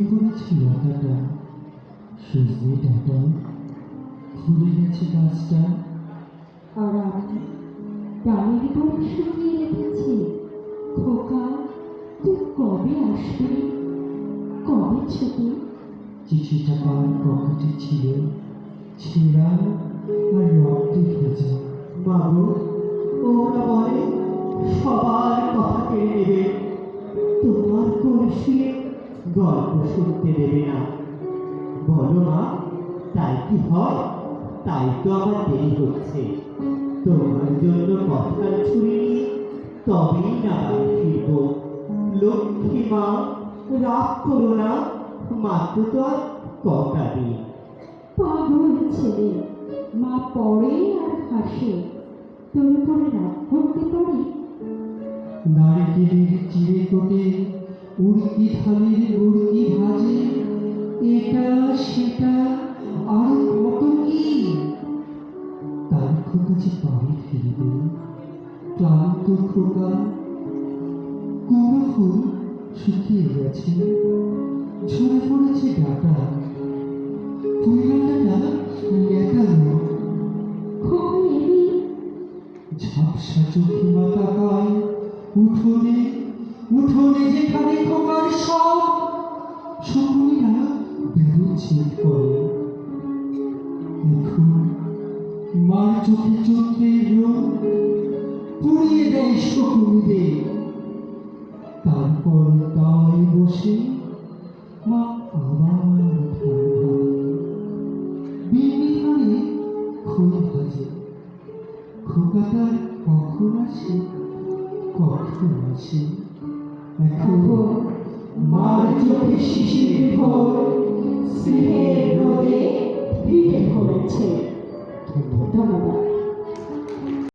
পড়েছে লতাটা, সজনে ডাটা, ফুলে গেছে গাছটা। আর আমি প্রাণের বন শুকিয়ে রেখেছি। খোকা, তুই কবে আসবি? কবে ছুটি? চিঠিটা পান পকেটে ছিল, ছেঁড়া আর রক্তে ভেজা। বাবু, ওরা বলে সবার কথা কেড়ে নেবে, তোমার কলসি গল্প শুনতে দেবে না। বলো মা, তাই কি হয়? তাই তো আমার দেরি হচ্ছে। তোমার জন্য কথার ছুরি নিয়ে তবেই না বাড়ি ফিরব। লক্ষ্মী মা, রাগ করো না, মাত্র তো আর কটা দিন। পাগল ছেলে, মা পড়ে আর হাসে, তোর উপরে রাগ করতে পারি? নারকেলের চিড়ে কোটে উড়কি থালির উড়কি ভাজে, এটা সেটা আর কত কি। তার খোকা যে বাড়ি ফিরবে, ক্লান্ত খোকা। কুমড়ো ফুল শুকিয়ে গেছে, ঝরে পড়েছে ডাটা, পুইরাটা লেখানো। খোকা এলি? ঝাপসা চোখে মা তাকায় উঠোনে, উঠোনে যেখানে খোকার সব শকুনিরা বেরোচ্ছে করে। দেখুন মার চোখে চোখের রোগ পুড়িয়ে দেয় শকুনিদের। তারপর তাই বসে মা আবার বিন্নি ধারে খোল ভাজে। খোকাটা কখন আসে, কখন আসে? এখন মার চোখে শিশির ভোর, স্নেহের রোদে